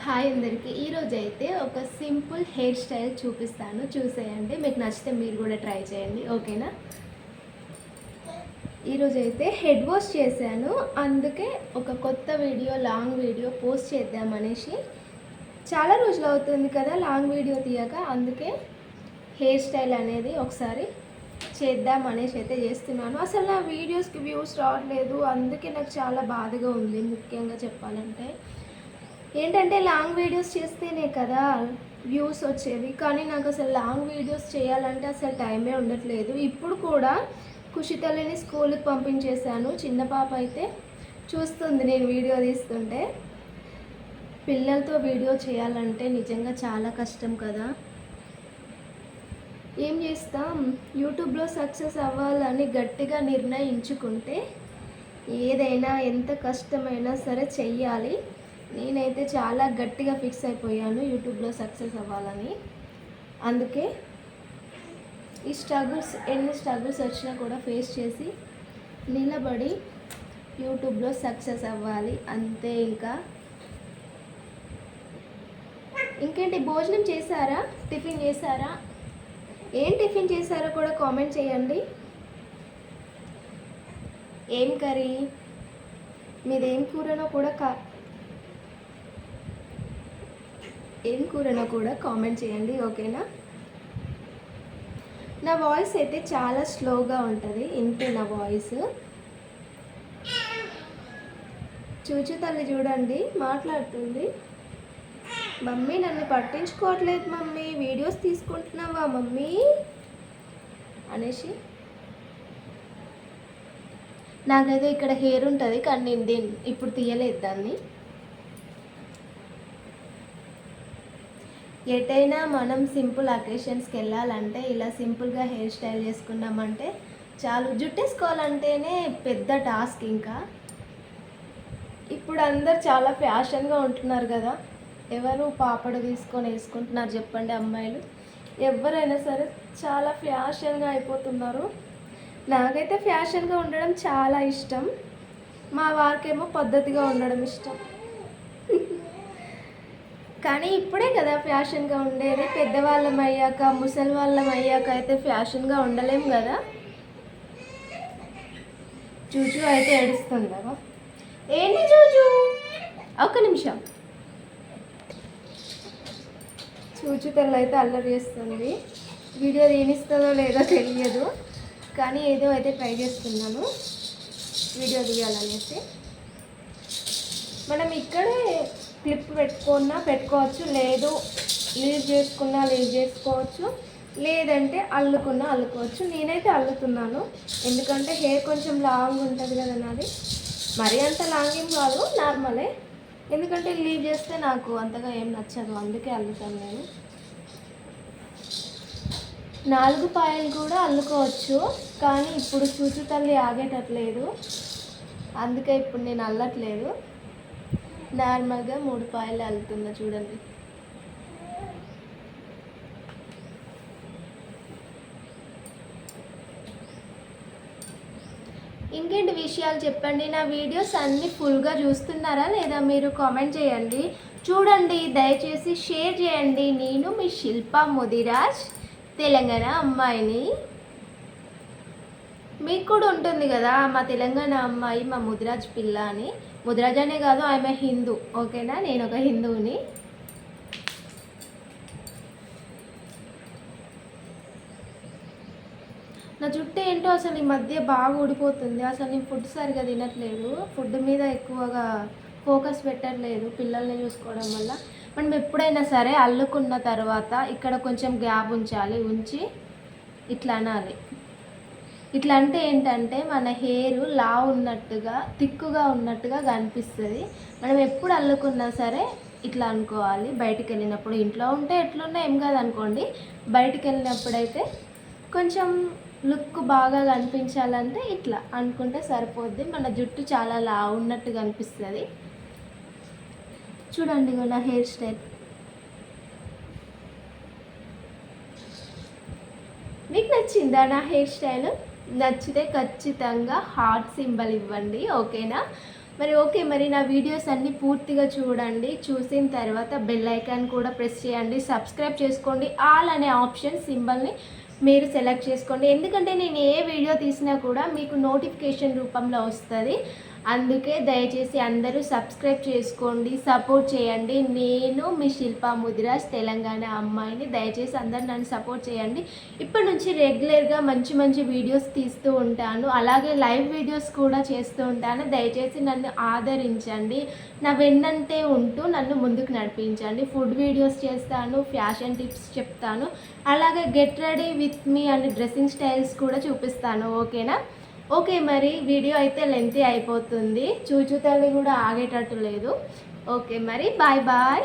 Hi అందరికీ. ఈరోజు అయితే ఒక సింపుల్ హెయిర్ స్టైల్ చూపిస్తాను, చూసేయండి. మీకు నచ్చితే మీరు కూడా ట్రై చేయండి, ఓకేనా? ఈరోజు అయితే హెడ్ వాష్ చేశాను, అందుకే ఒక కొత్త వీడియో, లాంగ్ వీడియో పోస్ట్ చేద్దామనేసి. చాలా రోజులు అవుతుంది కదా లాంగ్ వీడియో తీయక, అందుకే హెయిర్ స్టైల్ అనేది ఒకసారి చేద్దాం అనేసి అయితే చేస్తున్నాను. అసలు నా వీడియోస్కి వ్యూస్ రావట్లేదు, అందుకే నాకు చాలా బాధగా ఉంది. ముఖ్యంగా చెప్పాలంటే ఏంటంటే లాంగ్ వీడియోస్ చేస్తేనే కదా వ్యూస్ వచ్చేవి, కానీ నాకు అసలు లాంగ్ వీడియోస్ చేయాలంటే అసలు టైమే ఉండట్లేదు. ఇప్పుడు కూడా ఖుషి తల్లిని స్కూల్కి పంపించేశాను. చిన్న పాప అయితే చూస్తుంది నేను వీడియో తీస్తుంటే. పిల్లలతో వీడియో చేయాలంటే నిజంగా చాలా కష్టం కదా. ఏం చేస్తాం, యూట్యూబ్లో సక్సెస్ అవ్వాలని గట్టిగా నిర్ణయించుకుంటే ఏదైనా ఎంత కష్టమైనా సరే చెయ్యాలి. నేనైతే చాలా గట్టిగా ఫిక్స్ అయిపోయాను యూట్యూబ్లో సక్సెస్ అవ్వాలని. అందుకే ఈ ఎన్ని స్ట్రగుల్స్ వచ్చినా కూడా ఫేస్ చేసి నిలబడి యూట్యూబ్లో సక్సెస్ అవ్వాలి, అంతే. ఇంకేంటి, భోజనం చేశారా? టిఫిన్ చేశారా? ఏం టిఫిన్ చేశారో కూడా కామెంట్ చేయండి. ఏం కర్రీ, మీదేం కూరనో కూడా కామెంట్ చేయండి, ఓకేనా? నా వాయిస్ అయితే చాలా స్లోగా ఉంటుంది, ఇంతే నా వాయిస్. చూచు తల్లి చూడండి మాట్లాడుతుంది. మమ్మీ నన్ను పట్టించుకోవట్లేదు మమ్మీ, వీడియోస్ తీసుకుంటున్నావా మమ్మీ అనేసి. నాకైతే ఇక్కడ హెయిర్ ఉంటుంది, కానీ నేను ఇప్పుడు తీయలేదు దాన్ని. ఎటైనా మనం సింపుల్ అకేషన్స్కి వెళ్ళాలంటే ఇలా సింపుల్గా హెయిర్ స్టైల్ చేసుకున్నామంటే చాలు. జుట్టేసుకోవాలంటేనే పెద్ద టాస్క్. ఇంకా ఇప్పుడు అందరు చాలా ఫ్యాషన్గా ఉంటున్నారు కదా. ఎవరు పాపడ తీసుకొని వేసుకుంటున్నారు చెప్పండి అమ్మాయిలు? ఎవరైనా సరే చాలా ఫ్యాషన్గా అయిపోతున్నారు. నాకైతే ఫ్యాషన్గా ఉండడం చాలా ఇష్టం, మా వారికేమో పద్ధతిగా ఉండడం ఇష్టం. కానీ ఇప్పుడే కదా ఫ్యాషన్గా ఉండేది. పెద్దవాళ్ళం అయ్యాక, ముసలి వాళ్ళం అయ్యాక అయితే ఫ్యాషన్గా ఉండలేం కదా. చూచు అయితే ఏడుస్తుందా? ఏంటి చూచు, ఒక్క నిమిషం. చూచు తెల్ల అయితే అల్లరి చేస్తుంది. వీడియో తీనిస్తుందో లేదో తెలియదు, కానీ ఏదో అయితే ట్రై చేస్తున్నాను వీడియో తీయాలనేసి. మనం ఇక్కడే క్లిప్ పెట్టుకోవచ్చు, లేదు లీవ్ చేసుకోవచ్చు, లేదంటే అల్లుకోవచ్చు. నేనైతే అల్లుతున్నాను, ఎందుకంటే హెయిర్ కొంచెం లాంగ్ ఉంటుంది కదా నాది. మరీ అంత లాంగ్ ఏం కాదు, నార్మలే. ఎందుకంటే లీవ్ చేస్తే నాకు అంతగా ఏం నచ్చదు, అందుకే అల్లుతాను నేను. 4 పాయలు కూడా అల్లుకోవచ్చు, కానీ ఇప్పుడు చూచు తల్లి ఆగేటట్లేదు, అందుకే ఇప్పుడు నేను అల్లట్లేదు. నార్మల్గా 3 పాయలు అల్లుతున్నా చూడండి. ఇంకేంటి విషయాలు చెప్పండి. నా వీడియోస్ అన్నీ ఫుల్గా చూస్తున్నారా లేదా మీరు కామెంట్ చేయండి. చూడండి, దయచేసి షేర్ చేయండి. నేను మీ శిల్పా ముదిరాజ్, తెలంగాణ అమ్మాయిని. మీకు కూడా ఉంటుంది కదా మా తెలంగాణ అమ్మాయి, మా ముదిరాజ్ పిల్ల అని. ముదిరాజ్ అనే కాదు, ఆమె హిందూ, ఓకేనా? నేను ఒక హిందువుని. నా జుట్టు ఏంటో అసలు ఈ మధ్య బాగా ఊడిపోతుంది. అసలు నేను ఫుడ్ సరిగా తినట్లేదు, ఫుడ్ మీద ఎక్కువగా ఫోకస్ పెట్టట్లేదు పిల్లల్ని చూసుకోవడం వల్ల. మనం ఎప్పుడైనా సరే అల్లుకున్న తర్వాత ఇక్కడ కొంచెం గ్యాప్ ఉంచి ఇట్లా అనాలి. ఇట్లా అంటే ఏంటంటే మన హెయిర్ తిక్కుగా ఉన్నట్టుగా కనిపిస్తుంది. మనం ఎప్పుడు అల్లుకున్నా సరే ఇట్లా అనుకోవాలి. బయటికి వెళ్ళినప్పుడు, ఇంట్లో ఉంటే ఎట్లున్నా ఏం కాదు అనుకోండి, బయటికి వెళ్ళినప్పుడైతే కొంచెం లుక్ బాగా కనిపించాలంటే ఇట్లా అనుకుంటే సరిపోద్ది. మన జుట్టు చాలా ఉన్నట్టు కనిపిస్తుంది. చూడండి నా హెయిర్ స్టైల్. మీకు నచ్చిందా నా హెయిర్ స్టైల్? నచ్చితే ఖచ్చితంగా హార్ట్ సింబల్ ఇవ్వండి, ఓకేనా? మరి ఓకే, మరి నా వీడియోస్ అన్నీ పూర్తిగా చూడండి. చూసిన తర్వాత బెల్ ఐకాన్ కూడా ప్రెస్ చేయండి. సబ్స్క్రైబ్ చేసుకోండి. ఆల్ అనే ఆప్షన్ సింబల్ని మీరు సెలెక్ట్ చేసుకోండి. ఎందుకంటే నేను ఏ వీడియో తీసినా కూడా మీకు నోటిఫికేషన్ రూపంలో వస్తుంది. అందుకే దయచేసి అందరూ సబ్స్క్రైబ్ చేసుకోండి, సపోర్ట్ చేయండి. నేను మీ శిల్పా ముదిరాజ్, తెలంగాణ అమ్మాయిని. దయచేసి అందరూ నన్ను సపోర్ట్ చేయండి. ఇప్పటి నుంచి రెగ్యులర్గా మంచి మంచి వీడియోస్ తీస్తూ ఉంటాను, అలాగే లైవ్ వీడియోస్ కూడా చేస్తూ ఉంటాను. దయచేసి నన్ను ఆదరించండి, నా వెన్నంటే ఉంటూ నన్ను ముందుకు నడిపించండి. ఫుడ్ వీడియోస్ చేస్తాను, ఫ్యాషన్ టిప్స్ చెప్తాను, అలాగే get ready with me and dressing styles కూడా చూపిస్తాను. ఓకేనా? ఓకే, మరి వీడియో అయితే లెంతీ అయిపోతుంది, చూచూతల్లి కూడా ఆగేటట్టు లేదు. ఓకే మరి, బాయ్ బాయ్.